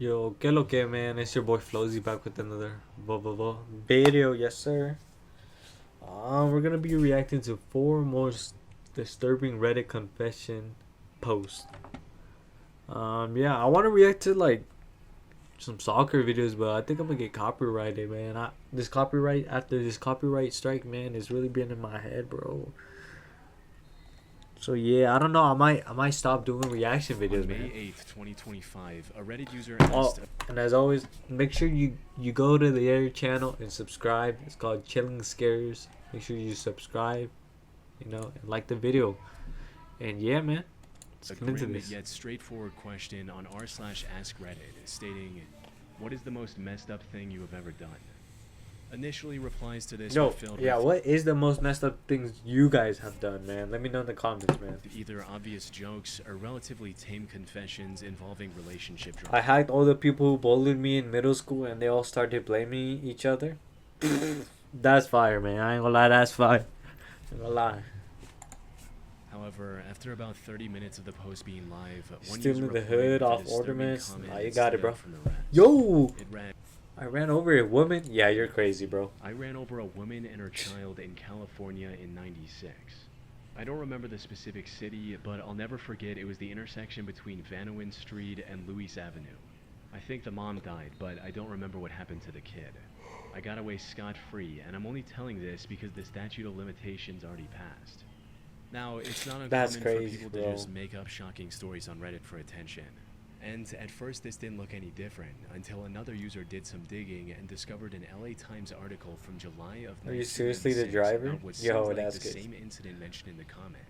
Yo, que lo que, man? It's your boy Flowzy back with another video, yes sir. We're gonna be reacting to four most disturbing Reddit confession posts. Yeah, I want to react to like some soccer videos, but I think I'm gonna get copyrighted, man. This copyright after this copyright strike, man, is really been in my head, bro. So yeah, I don't know. I might stop doing reaction videos, On man. May 8th, 2025, a Reddit user Oh, asked. and as always, make sure you go to the other channel and subscribe. It's called Chilling Scares. Make sure you subscribe, and like the video. And yeah, man, let's A get into grim this. yet straightforward question on r/askreddit stating, "What is the most messed up thing you have ever done?" Initially, replies to this were Yo, filled yeah, with what is the most messed up things you guys have done, man? Let me know in the comments, man. either obvious jokes or relatively tame confessions involving relationship I drama. hacked all the people who bullied me in middle school, and they all started blaming each other. That's fire, man. I ain't gonna lie, that's fire. I ain't gonna lie. However, after about 30 minutes of the post being live, one user Stealing the replied hood with a off disturbing ornaments. comment Nah, you that got stood it, bro. out from the rest. Yo! It read, I ran over a woman? Yeah, you're crazy, bro. "I ran over a woman and her child in California in '96. I don't remember the specific city, but I'll never forget it was the intersection between Vanowin Street and Louis Avenue. I think the mom died, but I don't remember what happened to the kid. I got away scot-free, and I'm only telling this because the statute of limitations already passed." Now, it's not That's uncommon for crazy, people bro. to just make up shocking stories on Reddit for attention. And at first this didn't look any different, until another user did some digging and discovered an LA Times article from July of Are you seriously the 1996 driver? about what Yo, seems like that's the crazy. same incident mentioned in the comment.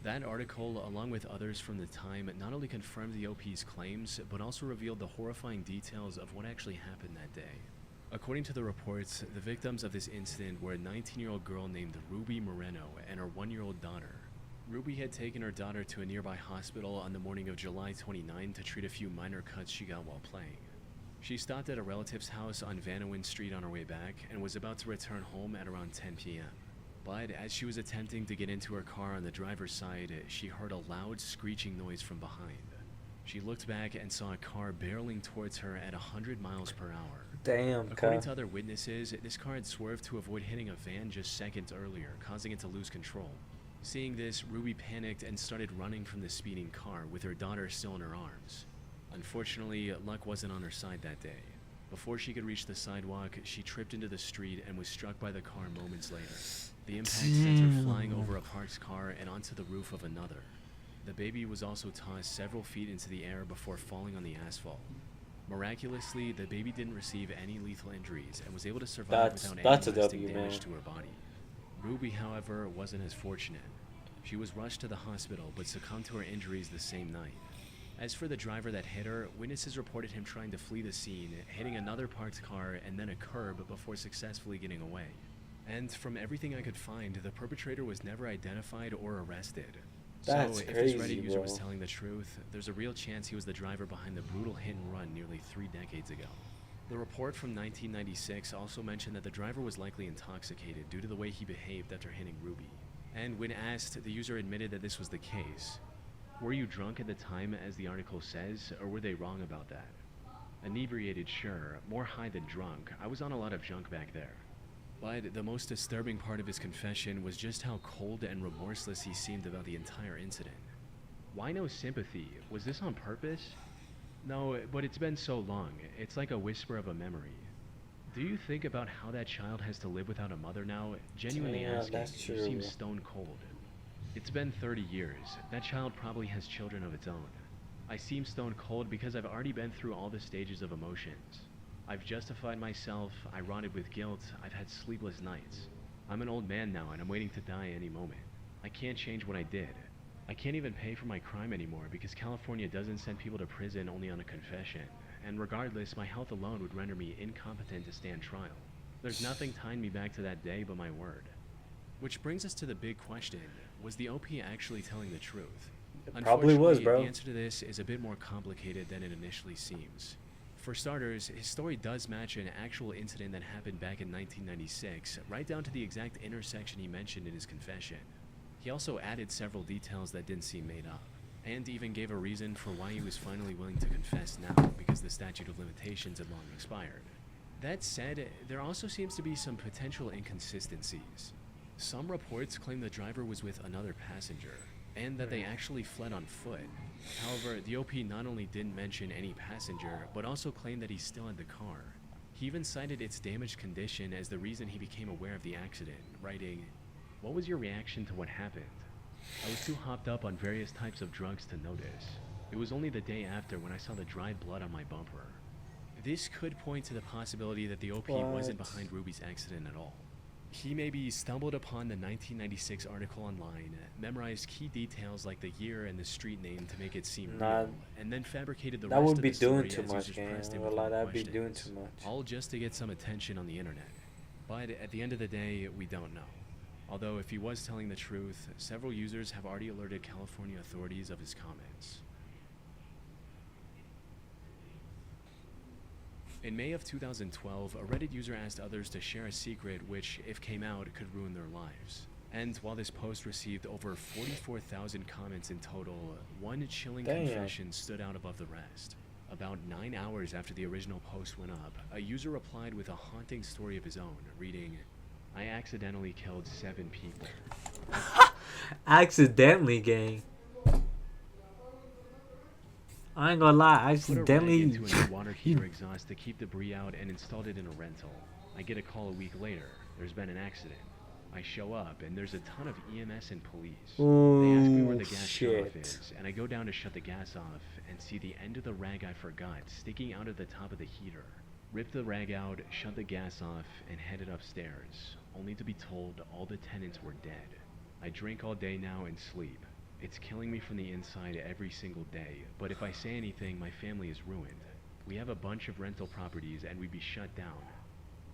That article, along with others from the time, not only confirmed the OP's claims, but also revealed the horrifying details of what actually happened that day. According to the reports, the victims of this incident were a 19-year-old girl named Ruby Moreno and her 1-year-old daughter. Ruby had taken her daughter to a nearby hospital on the morning of July 29 to treat a few minor cuts she got while playing. She stopped at a relative's house on Vanowin Street on her way back and was about to return home at around 10 p.m. But as she was attempting to get into her car on the driver's side, she heard a loud screeching noise from behind. She looked back and saw a car barreling towards her at 100 miles per hour. Damn, According cut. to other witnesses, this car had swerved to avoid hitting a van just seconds earlier, causing it to lose control. Seeing this, Ruby panicked and started running from the speeding car with her daughter still in her arms. Unfortunately, luck wasn't on her side that day. Before she could reach the sidewalk, she tripped into the street and was struck by the car moments later. The impact sent her flying over a parked car and onto the roof of another. The baby was also tossed several feet into the air before falling on the asphalt. Miraculously, the baby didn't receive any lethal injuries and was able to survive without any That's a lasting W, damage man. to her body. Ruby, however, wasn't as fortunate. She was rushed to the hospital but succumbed to her injuries the same night. As for the driver that hit her, witnesses reported him trying to flee the scene, hitting another parked car and then a curb before successfully getting away. And from everything I could find, the perpetrator was never identified or arrested. That's So if crazy, this Reddit user was bro. telling the truth, there's a real chance he was the driver behind the brutal hit and run nearly 3 decades ago. The report from 1996 also mentioned that the driver was likely intoxicated due to the way he behaved after hitting Ruby. And when asked, the user admitted that this was the case. Were you drunk at the time, as the article says, or were they wrong about that? Inebriated, sure. More high than drunk. I was on a lot of junk back there. But the most disturbing part of his confession was just how cold and remorseless he seemed about the entire incident. Why no sympathy? Was this on purpose? No, but it's been so long. It's like a whisper of a memory. Do you think about how that child has to live without a mother now? Genuinely Damn, asking, that's you true. seem stone cold. It's been 30 years. That child probably has children of its own. I seem stone cold because I've already been through all the stages of emotions. I've justified myself, I rotted with guilt, I've had sleepless nights. I'm an old man now and I'm waiting to die any moment. I can't change what I did. I can't even pay for my crime anymore because California doesn't send people to prison only on a confession. And regardless, my health alone would render me incompetent to stand trial. There's nothing tying me back to that day but my word. Which brings us to the big question, was the OP actually telling the truth? It probably was, Unfortunately, bro. the answer to this is a bit more complicated than it initially seems. For starters, his story does match an actual incident that happened back in 1996, right down to the exact intersection he mentioned in his confession. He also added several details that didn't seem made up. and even gave a reason for why he was finally willing to confess now, because the statute of limitations had long expired. That said, there also seems to be some potential inconsistencies. Some reports claim the driver was with another passenger, and that they actually fled on foot. However, the OP not only didn't mention any passenger, but also claimed that he still had the car. He even cited its damaged condition as the reason he became aware of the accident, writing, "What was your reaction to what happened? I was too hopped up on various types of drugs to notice. It was only the day after when I saw the dried blood on my bumper." This could point to the possibility that the OP wasn't behind Ruby's accident at all. He maybe stumbled upon the 1996 article online, memorized key details like the year and the street name to make it seem real, and then fabricated the That rest would of be the story doing too as much, users gang. pressed I'm him gonna with lie, more that'd be doing questions, too much. all just to get some attention on the internet. But at the end of the day, we don't know. Although if he was telling the truth, several users have already alerted California authorities of his comments. In May of 2012, a Reddit user asked others to share a secret which, if came out, could ruin their lives. And while this post received over 44,000 comments in total, one chilling confession stood out above the rest. About 9 hours after the original post went up, a user replied with a haunting story of his own, reading, "I accidentally killed 7 people." Accidentally, gang. I ain't gonna lie, accidentally. Put a rag into a water heater exhaust to keep debris out and installed it in a rental. I get a call a week later. There's been an accident. I show up and there's a ton of EMS and police. They ask me where the gas shutoff is, and I go down to shut the gas off and see the end of the rag I forgot sticking out of the top of the heater. Rip the rag out, shut the gas off, and headed upstairs, only to be told all the tenants were dead. I drink all day now and sleep. It's killing me from the inside every single day, but if I say anything, my family is ruined. We have a bunch of rental properties and we'd be shut down.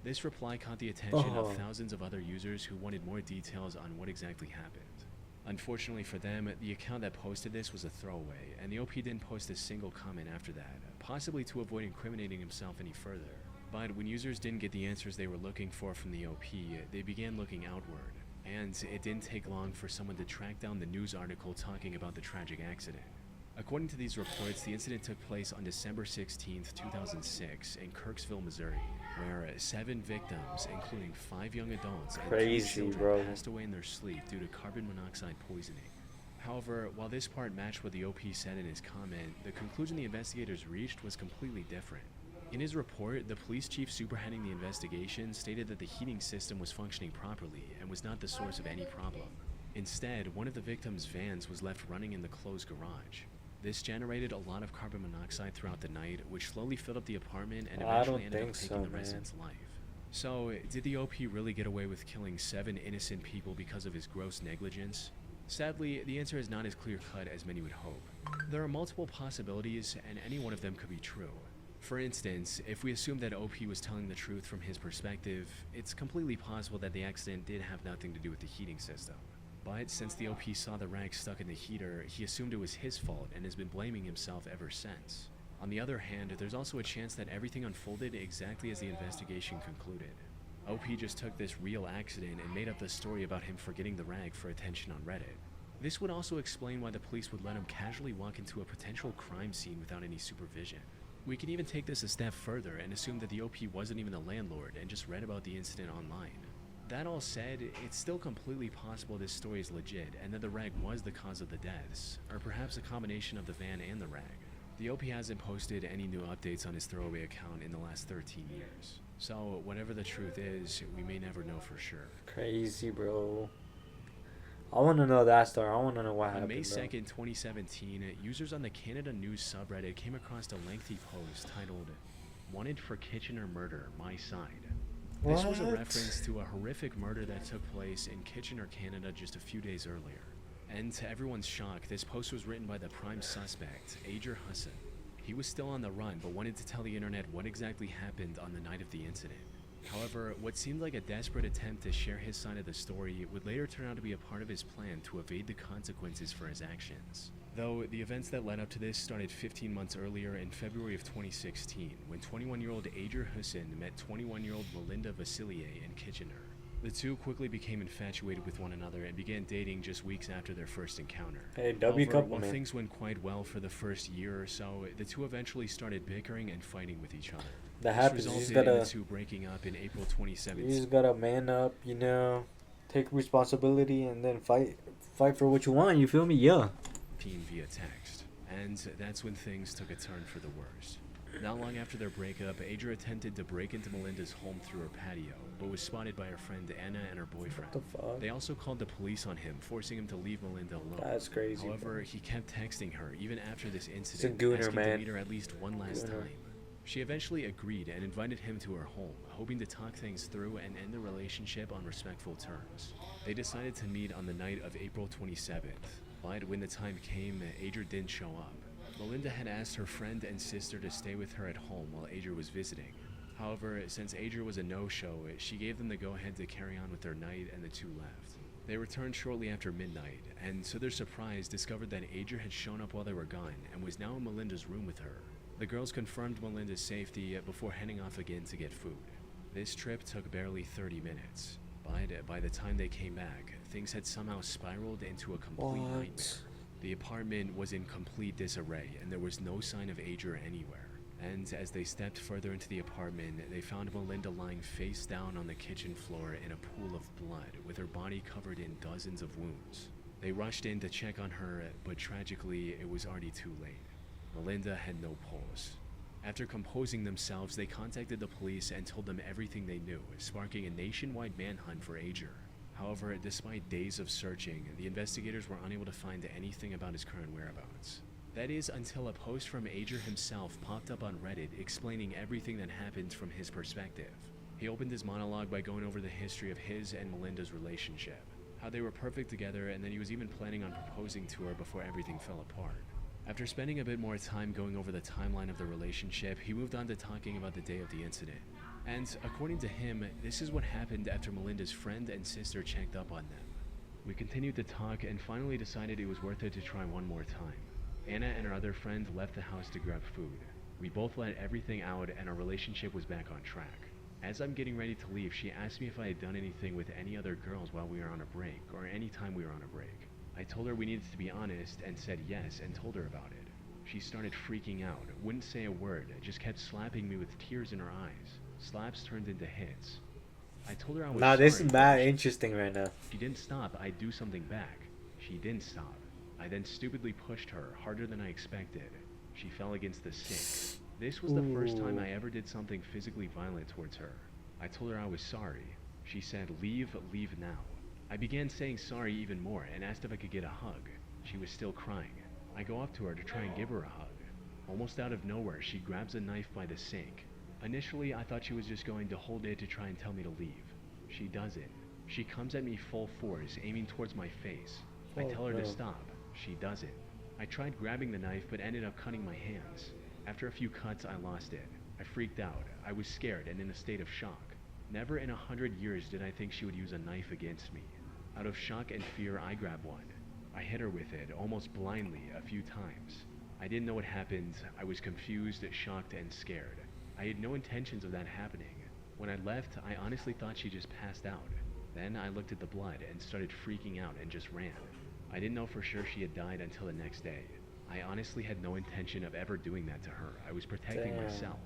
This reply caught the attention of thousands of other users who wanted more details on what exactly happened. Unfortunately for them, the account that posted this was a throwaway, and the OP didn't post a single comment after that, possibly to avoid incriminating himself any further. But when users didn't get the answers they were looking for from the OP, they began looking outward. And it didn't take long for someone to track down the news article talking about the tragic accident. According to these reports, the incident took place on December 16, 2006 in Kirksville, Missouri, where 7 victims, including 5 young adults and 2 children, passed away in their sleep due to carbon monoxide poisoning. However, while this part matched what the OP said in his comment, the conclusion the investigators reached was completely different. In his report, the police chief superheading the investigation stated that the heating system was functioning properly and was not the source of any problem. Instead, one of the victims' vans was left running in the closed garage. This generated a lot of carbon monoxide throughout the night, which slowly filled up the apartment and eventually ended up taking the resident's life. So, did the OP really get away with killing 7 innocent people because of his gross negligence? Sadly, the answer is not as clear-cut as many would hope. There are multiple possibilities, and any one of them could be true. For instance, if we assume that OP was telling the truth from his perspective, it's completely possible that the accident did have nothing to do with the heating system. But since the OP saw the rag stuck in the heater, he assumed it was his fault and has been blaming himself ever since. On the other hand, there's also a chance that everything unfolded exactly as the investigation concluded. OP just took this real accident and made up the story about him forgetting the rag for attention on Reddit. This would also explain why the police would let him casually walk into a potential crime scene without any supervision. We can even take this a step further and assume that the OP wasn't even the landlord and just read about the incident online. That all said, it's still completely possible this story is legit and that the rag was the cause of the deaths, or perhaps a combination of the van and the rag. The OP hasn't posted any new updates on his throwaway account in the last 13 years. So, whatever the truth is, we may never know for sure. Crazy, bro. I want to know that story. I want to know what happened. On May 2nd, 2017, users on the Canada News subreddit came across a lengthy post titled, "Wanted for Kitchener Murder, My Side." This was a reference to a horrific murder that took place in Kitchener, Canada just a few days earlier. And to everyone's shock, this post was written by the prime suspect, Ager Hussein. He was still on the run, but wanted to tell the internet what exactly happened on the night of the incident. However, what seemed like a desperate attempt to share his side of the story would later turn out to be a part of his plan to evade the consequences for his actions. Though the events that led up to this started 15 months earlier in February of 2016, when 21-year-old Ager Hussein met 21-year-old Melinda Vasilier in Kitchener. The two quickly became infatuated with one another and began dating just weeks after their first encounter. Hey, W However, couple, while man. things went quite well for the first year or so, the two eventually started bickering and fighting with each other. That This happens. You just resulted in the gotta, two breaking up in April you 2017. just gotta man up. You know, take responsibility and then fight for what you want. You feel me? Yeah. Via text, and that's when things took a turn for the worst. Not long after their breakup, Adria attempted to break into Melinda's home through her patio, but was spotted by her friend Anna and her boyfriend. What the fuck? They also called the police on him, forcing him to leave Melinda alone. That's crazy. However, Bro. he kept texting her even after this He's a incident, gooner, asking man. to meet her at least one last Gooner. time. She eventually agreed and invited him to her home, hoping to talk things through and end the relationship on respectful terms. They decided to meet on the night of April 27th, but when the time came, Adria didn't show up. Melinda had asked her friend and sister to stay with her at home while Adria was visiting. However, since Adria was a no-show, she gave them the go-ahead to carry on with their night, and the two left. They returned shortly after midnight, and to their surprise, discovered that Adria had shown up while they were gone and was now in Melinda's room with her. The girls confirmed Melinda's safety before heading off again to get food. This trip took barely 30 minutes, but by the time they came back, things had somehow spiraled into a complete nightmare. The apartment was in complete disarray, and there was no sign of Adria anywhere. And as they stepped further into the apartment, they found Melinda lying face down on the kitchen floor in a pool of blood, with her body covered in dozens of wounds. They rushed in to check on her, but tragically, it was already too late. Melinda had no pulse. After composing themselves, they contacted the police and told them everything they knew, sparking a nationwide manhunt for Adria. However, despite days of searching, the investigators were unable to find anything about his current whereabouts. That is until a post from Adria himself popped up on Reddit explaining everything that happened from his perspective. He opened his monologue by going over the history of his and Melinda's relationship, how they were perfect together, and that he was even planning on proposing to her before everything fell apart. After spending a bit more time going over the timeline of the relationship, he moved on to talking about the day of the incident. And according to him, this is what happened after Melinda's friend and sister checked up on them. We continued to talk and finally decided it was worth it to try one more time. Anna and her other friend left the house to grab food. We both let everything out and our relationship was back on track. As I'm getting ready to leave, she asked me if I had done anything with any other girls while we were on a break, or any time we were on a break. I told her we needed to be honest and said yes and told her about it. She started freaking out, wouldn't say a word, just kept slapping me with tears in her eyes. Slaps turned into hits. I told her I was Nah, sorry. this is mad interesting right now. She didn't stop, I'd do something back. She didn't stop. I then stupidly pushed her, harder than I expected. She fell against the sink. This was the first time I ever did something physically violent towards her. I told her I was sorry. She said, leave now. I began saying sorry even more and asked if I could get a hug. She was still crying. I go up to her to try and give her a hug. Almost out of nowhere, she grabs a knife by the sink. Initially, I thought she was just going to hold it to try and tell me to leave. She doesn't. She comes at me full force, aiming towards my face. I tell her to stop. She doesn't. I tried grabbing the knife, but ended up cutting my hands. After a few cuts, I lost it. I freaked out. I was scared and in a state of shock. Never in 100 years did I think she would use a knife against me. Out of shock and fear, I grabbed one. I hit her with it, almost blindly, a few times. I didn't know what happened. I was confused, shocked, and scared. I had no intentions of that happening. When I left, I honestly thought she just passed out. Then I looked at the blood and started freaking out and just ran. I didn't know for sure she had died until the next day. I honestly had no intention of ever doing that to her. I was protecting myself.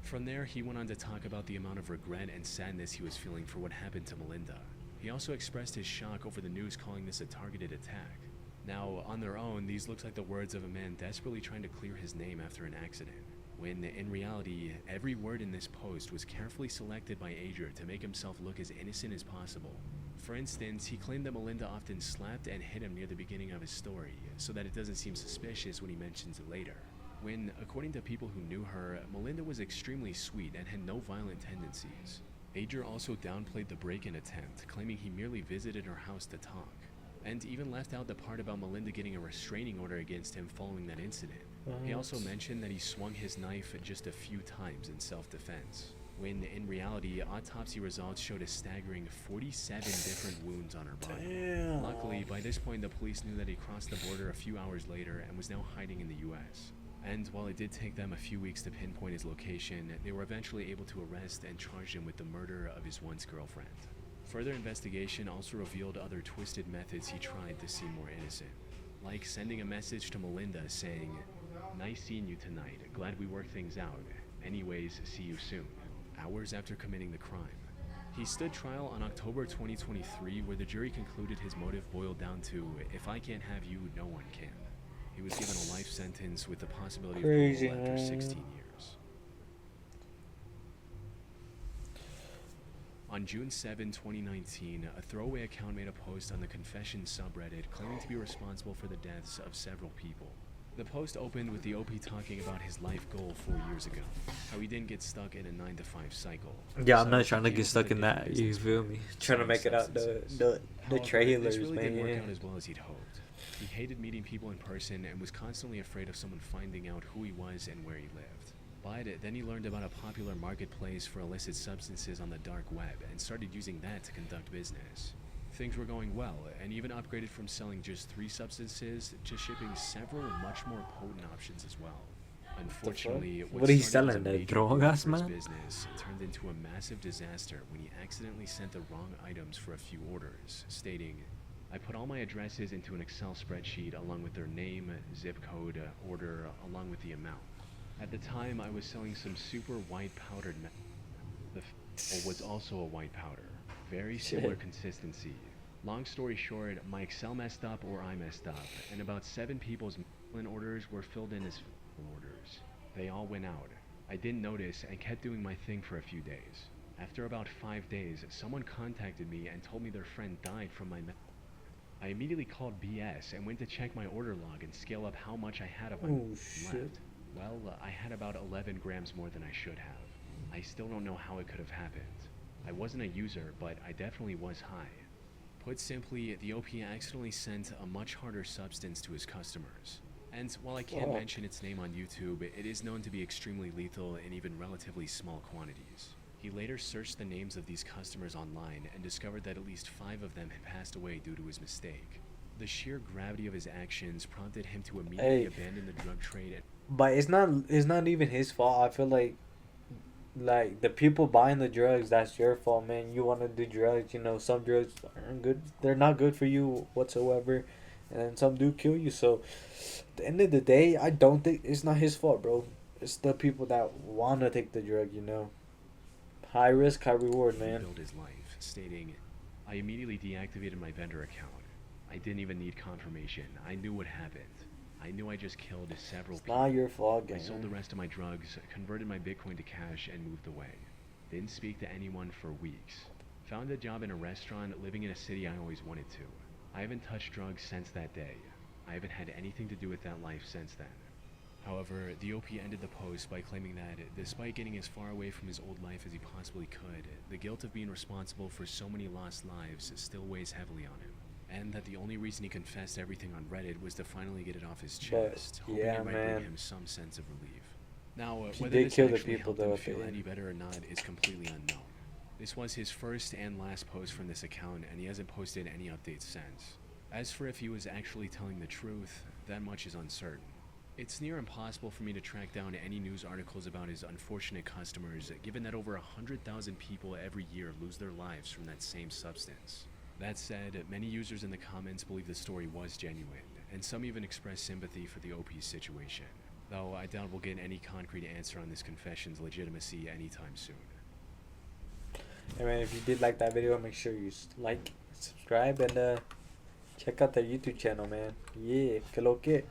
From there, he went on to talk about the amount of regret and sadness he was feeling for what happened to Melinda. He also expressed his shock over the news calling this a targeted attack. Now, on their own, these look like the words of a man desperately trying to clear his name after an accident, when in reality, every word in this post was carefully selected by Adria to make himself look as innocent as possible. For instance, he claimed that Melinda often slapped and hit him near the beginning of his story, so that it doesn't seem suspicious when he mentions it later. When, according to people who knew her, Melinda was extremely sweet and had no violent tendencies. Adria also downplayed the break-in attempt, claiming he merely visited her house to talk, and even left out the part about Melinda getting a restraining order against him following that incident. He also mentioned that he swung his knife just a few times in self-defense, when in reality, autopsy results showed a staggering 47 different wounds on her body. Damn. Luckily, by this point, the police knew that he crossed the border a few hours later and was now hiding in the US. And while it did take them a few weeks to pinpoint his location, they were eventually able to arrest and charge him with the murder of his once girlfriend. Further investigation also revealed other twisted methods he tried to seem more innocent, like sending a message to Melinda saying, "Nice seeing you tonight. Glad we worked things out. Anyways, see you soon," hours after committing the crime. He stood trial on October 2023, where the jury concluded his motive boiled down to, "If I can't have you, no one can." He was given a life sentence with the possibility Crazy, of parole after man. 16 years. On June 7, 2019, a throwaway account made a post on the Confession subreddit claiming to be responsible for the deaths of several people. The post opened with the OP talking about his life goal 4 years ago, how he didn't get stuck in a 9 to 5 cycle. Yeah, I'm So not he trying to came get up stuck with a in that. different You business feel plan, me? Trying to selling make it out the substances. the However, trailers, this really didn't work man. out as well as he'd hoped. He hated meeting people in person and was constantly afraid of someone finding out who he was and where he lived. But then he learned about a popular marketplace for illicit substances on the dark web and started using that to conduct business. Things were going well, and even upgraded from selling just 3 substances to shipping several much more potent options as well. Unfortunately, What are you started as a selling, the major boom drogas, for his man? business turned into a massive disaster when he accidentally sent the wrong items for a few orders, stating, "I put all my addresses into an Excel spreadsheet along with their name, zip code, order, along with the amount. At the time, I was selling some super white powdered the was also a white powder. Very similar consistency. Long story short, my Excel messed up or I messed up, and about 7 people's orders were filled in as orders. They all went out. I didn't notice and kept doing my thing for a few days. After about 5 days, someone contacted me and told me their friend died from my I immediately called BS and went to check my order log and scale up how much I had of my Oh shit. left. Well, I had about 11 grams more than I should have. I still don't know how it could have happened. I wasn't a user, but I definitely was high." Put simply, the OP accidentally sent a much harder substance to his customers. And while I can't Fuck. mention its name on YouTube, it is known to be extremely lethal in even relatively small quantities. He later searched the names of these customers online and discovered that at least 5 of them had passed away due to his mistake. The sheer gravity of his actions prompted him to immediately Hey. abandon the drug trade and But it's not even his fault. I feel like the people buying the drugs, that's your fault, man. You want to do drugs, you know, some drugs aren't good. They're not good for you whatsoever, and some do kill you. So at the end of the day, I don't think it's not his fault, bro. It's the people that want to take the drug, you know. High risk, high reward, man. rebuild his life, stating, "I immediately deactivated my vendor account. I didn't even need confirmation. I knew what happened. I knew I just killed several It's people. not your fault, I gang. sold the rest of my drugs, converted my Bitcoin to cash, and moved away. Didn't speak to anyone for weeks. Found a job in a restaurant, living in a city I always wanted to. I haven't touched drugs since that day. I haven't had anything to do with that life since then." However, the OP ended the post by claiming that, despite getting as far away from his old life as he possibly could, the guilt of being responsible for so many lost lives still weighs heavily on him, and that the only reason he confessed everything on Reddit was to finally get it off his chest, hoping yeah, it might man. bring him some sense of relief. Now, He whether did this kill the actually people, helped him though, at the feel end. any better or not is completely unknown. This was his first and last post from this account, and he hasn't posted any updates since. As for if he was actually telling the truth, that much is uncertain. It's near impossible for me to track down any news articles about his unfortunate customers, given that over 100,000 people every year lose their lives from that same substance. That said, many users in the comments believe the story was genuine, and some even express sympathy for the OP's situation, though I doubt we'll get any concrete answer on this confession's legitimacy anytime soon. Hey man, if you did like that video, make sure you like, subscribe, and check out their YouTube channel, man. Yeah, que lo que.